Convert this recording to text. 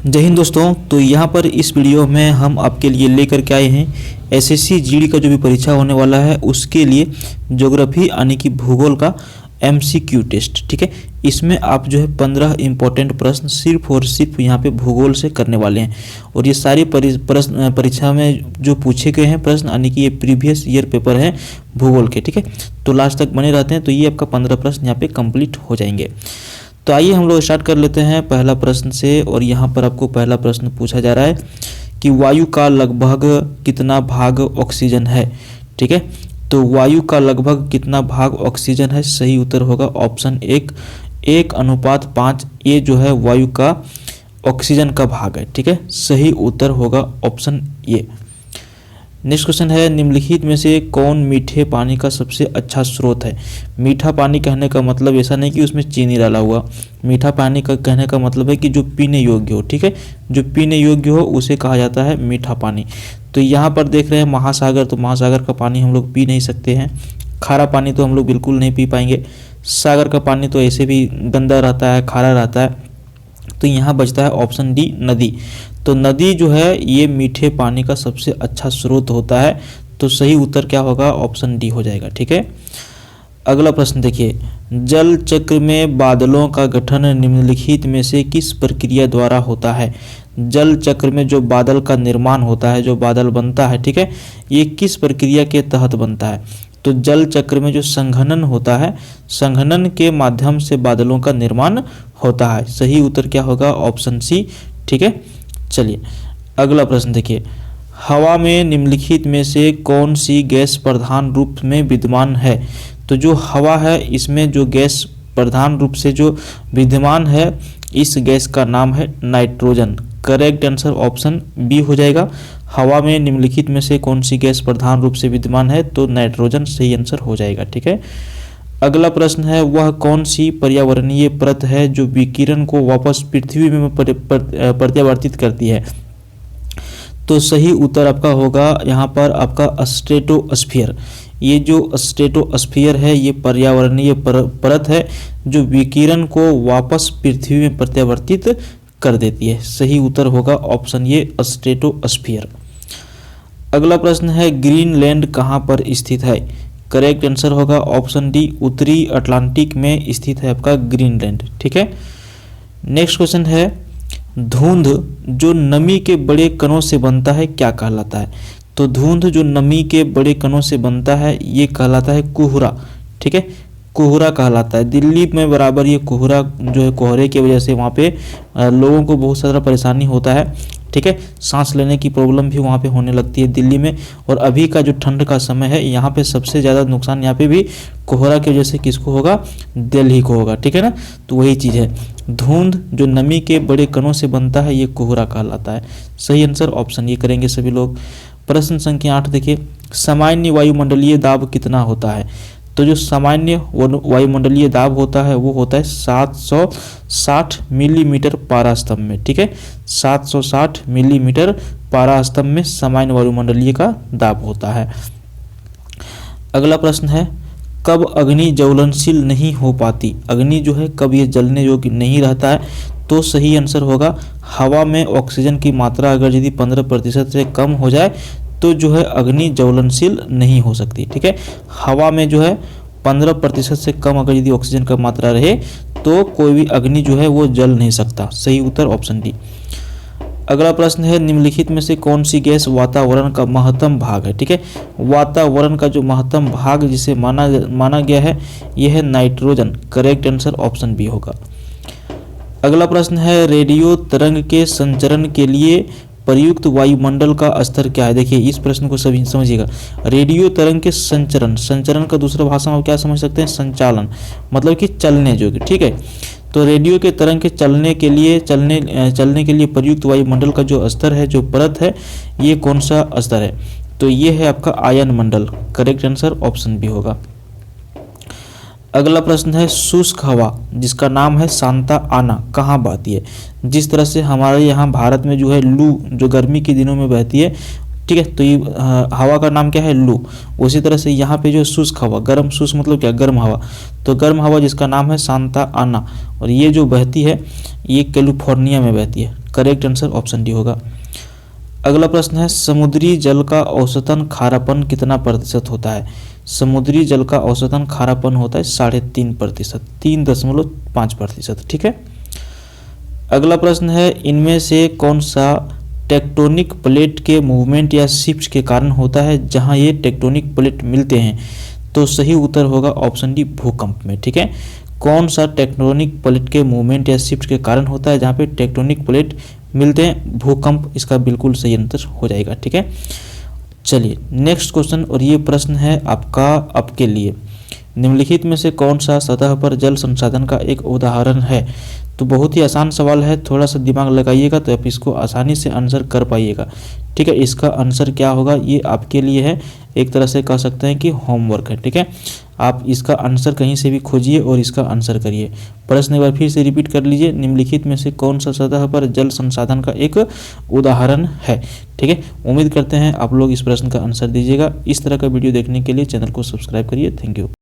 जय हिंद दोस्तों। तो यहाँ पर इस वीडियो में हम आपके लिए लेकर के आए हैं एसएससी जीडी का जो भी परीक्षा होने वाला है उसके लिए ज्योग्राफी यानी कि भूगोल का एमसीक्यू टेस्ट। ठीक है, इसमें आप जो है 15 इंपॉर्टेंट प्रश्न सिर्फ और सिर्फ यहाँ पे भूगोल से करने वाले हैं और ये सारे प्रश्न परीक्षा में जो पूछे गए हैं प्रश्न यानी कि ये प्रीवियस ईयर पेपर है भूगोल के। ठीक है, तो लास्ट तक बने रहते हैं तो ये आपका 15 प्रश्न यहाँ पे कंप्लीट हो जाएंगे। तो आइए हम लोग स्टार्ट कर लेते हैं पहला प्रश्न से। और यहाँ पर आपको पहला प्रश्न पूछा जा रहा है कि वायु का लगभग कितना भाग ऑक्सीजन है। ठीक है, तो वायु का लगभग कितना भाग ऑक्सीजन है, सही उत्तर होगा ऑप्शन 1:5। ये जो है वायु का ऑक्सीजन का भाग है। ठीक है, सही उत्तर होगा ऑप्शन ए। नेक्स्ट क्वेश्चन है निम्नलिखित में से कौन मीठे पानी का सबसे अच्छा स्रोत है। मीठा पानी कहने का मतलब ऐसा नहीं कि उसमें चीनी डाला हुआ, मीठा पानी का कहने का मतलब है कि जो पीने योग्य हो। ठीक है, जो पीने योग्य हो उसे कहा जाता है मीठा पानी। तो यहाँ पर देख रहे हैं महासागर, तो महासागर का पानी हम लोग पी नहीं सकते हैं। खारा पानी तो हम लोग बिल्कुल नहीं पी पाएंगे। सागर का पानी तो ऐसे भी गंदा रहता है, खारा रहता है। तो यहाँ बचता है ऑप्शन डी नदी। तो नदी जो है ये मीठे पानी का सबसे अच्छा स्रोत होता है। तो सही उत्तर क्या होगा, ऑप्शन डी हो जाएगा। ठीक है, अगला प्रश्न देखिए, जल चक्र में बादलों का गठन निम्नलिखित में से किस प्रक्रिया द्वारा होता है। जल चक्र में जो बादल का निर्माण होता है, जो बादल बनता है, ठीक है, ये किस प्रक्रिया के तहत बनता है। तो जल चक्र में जो संघनन होता है, संघनन के माध्यम से बादलों का निर्माण होता है। सही उत्तर क्या होगा, ऑप्शन सी। ठीक है, चलिए अगला प्रश्न देखिए, हवा में निम्नलिखित में से कौन सी गैस प्रधान रूप में विद्यमान है। तो जो हवा है इसमें जो गैस प्रधान रूप से जो विद्यमान है इस गैस का नाम है nitrogen. Correct answer option b हो जाएगा। हवा में निम्नलिखित में से कौन सी गैस प्रधान रूप से विद्यमान है, तो नाइट्रोजन सही आंसर हो जाएगा। ठीक है, अगला प्रश्न है वह कौन सी पर्यावरणीय परत है जो विकिरण को वापस पृथ्वी में प्रत्यावर्तित करती है। तो सही उत्तर आपका होगा यहाँ पर आपका स्ट्रेटोस्फीयर। ये जो स्ट्रेटोस्फीयर है ये पर्यावरणीय परत है जो विकिरण को वापस पृथ्वी में प्रत्यावर्तित कर देती है। सही उत्तर होगा ऑप्शन ये स्ट्रेटोस्फीयर। अगला प्रश्न है ग्रीनलैंड कहाँ पर स्थित है। करेक्ट आंसर होगा ऑप्शन डी, उत्तरी अटलांटिक में स्थित है आपका ग्रीनलैंड। ठीक है, नेक्स्ट क्वेश्चन है धुंध जो नमी के बड़े कणों से बनता है क्या कहलाता है। तो धुंध जो नमी के बड़े कणों से बनता है ये कहलाता है कोहरा। ठीक है, कोहरा कहलाता है। दिल्ली में बराबर ये कोहरा जो है, कोहरे की वजह से वहाँ पे लोगों को बहुत सारा परेशानी होता है। ठीक है, सांस लेने की प्रॉब्लम भी वहाँ पे होने लगती है दिल्ली में। और अभी का जो ठंड का समय है यहाँ पे सबसे ज़्यादा नुकसान यहाँ पे भी कोहरा की वजह से किसको होगा, दिल्ली को होगा। ठीक है ना, तो वही चीज़ है, धुंध जो नमी के बड़े कणों से बनता है ये कोहरा कहलाता है। सही आंसर ऑप्शन ये करेंगे सभी लोग। प्रश्न संख्या 8 देखिए, सामान्य वायुमंडलीय दाब कितना होता है। तो जो सामान्य वायुमंडलीय दाब होता है वो होता है 760 मिलीमीटर पारा स्तंभ में। ठीक है, 760 मिलीमीटर पारा स्तंभ में सामान्य वायुमंडलीय का दाब होता है। अगला प्रश्न है कब अग्नि ज्वलनशील नहीं हो पाती। अग्नि जो है कब ये जलने योग्य नहीं रहता है। तो सही आंसर होगा हवा में ऑक्सीजन की मात्रा अगर यदि 15% से कम हो जाए तो जो है अग्नि ज्वलनशील नहीं हो सकती। ठीक है, हवा में जो है 15% से कम अगर यदि ऑक्सीजन का मात्रा रहे तो कोई भी अग्नि जो है वो जल नहीं सकता। सही उत्तर ऑप्शन डी। अगला प्रश्न है निम्नलिखित में से कौन सी गैस वातावरण का महत्तम भाग है। ठीक है, वातावरण का जो महत्तम भाग जिसे माना गया है यह है nitrogen. Correct answer option b होगा। अगला प्रश्न है रेडियो तरंग के संचरण के लिए प्रयुक्त वायुमंडल का स्तर क्या है। देखिए इस प्रश्न को सभी समझिएगा। रेडियो तरंग के संचरण, संचरण का दूसरा भाषा में आप क्या समझ सकते हैं, संचालन, मतलब कि चलने योग्य। ठीक है, तो रेडियो के तरंग के चलने के लिए प्रयुक्त वायुमंडल का जो स्तर है, जो परत है, ये कौन सा स्तर है। तो ये है आपका आयन मंडल। करेक्ट आंसर ऑप्शन बी होगा। अगला प्रश्न है शुष्क हवा जिसका नाम है सांता आना कहाँ बहती है। जिस तरह से हमारे यहाँ भारत में जो है लू जो गर्मी के दिनों में बहती है, ठीक है, तो ये हवा का नाम क्या है, लू। उसी तरह से यहाँ पे जो शुष्क हवा, गर्म, शुष्क मतलब क्या, गर्म हवा, तो गर्म हवा जिसका नाम है सांता आना, और ये जो बहती है ये कैलिफोर्निया में बहती है। करेक्ट आंसर ऑप्शन डी होगा। अगला प्रश्न है समुद्री जल का औसतन खारापन कितना प्रतिशत होता है। समुद्री जल का औसतन खारापन होता है 3.5%, 3.5%। ठीक है। अगला प्रश्न है इनमें से कौन सा टेक्टोनिक प्लेट के मूवमेंट या शिफ्ट के कारण होता है। जहां ये टेक्टोनिक प्लेट मिलते हैं तो सही उत्तर होगा ऑप्शन डी भूकंप में। ठीक है। कौन सा टेक्टोनिक प्लेट के मूवमेंट या शिफ्ट के कारण होता है जहां पे टेक्टोनिक प्लेट मिलते हैं, भूकंप इसका बिल्कुल सही आंसर हो जाएगा। ठीक है। चलिए नेक्स्ट क्वेश्चन, और ये प्रश्न है आपके लिए, निम्नलिखित में से कौन सा सतह पर जल संसाधन का एक उदाहरण है। तो बहुत ही आसान सवाल है, थोड़ा सा दिमाग लगाइएगा तो आप इसको आसानी से आंसर कर पाइएगा। ठीक है। इसका आंसर क्या होगा ये आपके लिए है, एक तरह से कह सकते हैं कि होमवर्क है। ठीक है। आप इसका आंसर कहीं से भी खोजिए और इसका आंसर करिए। प्रश्न एक बार फिर से रिपीट कर लीजिए, निम्नलिखित में से कौन सा सतह पर जल संसाधन का एक उदाहरण है। ठीक है। उम्मीद करते हैं आप लोग इस प्रश्न का आंसर दीजिएगा। इस तरह का वीडियो देखने के लिए चैनल को सब्सक्राइब करिए। Thank you.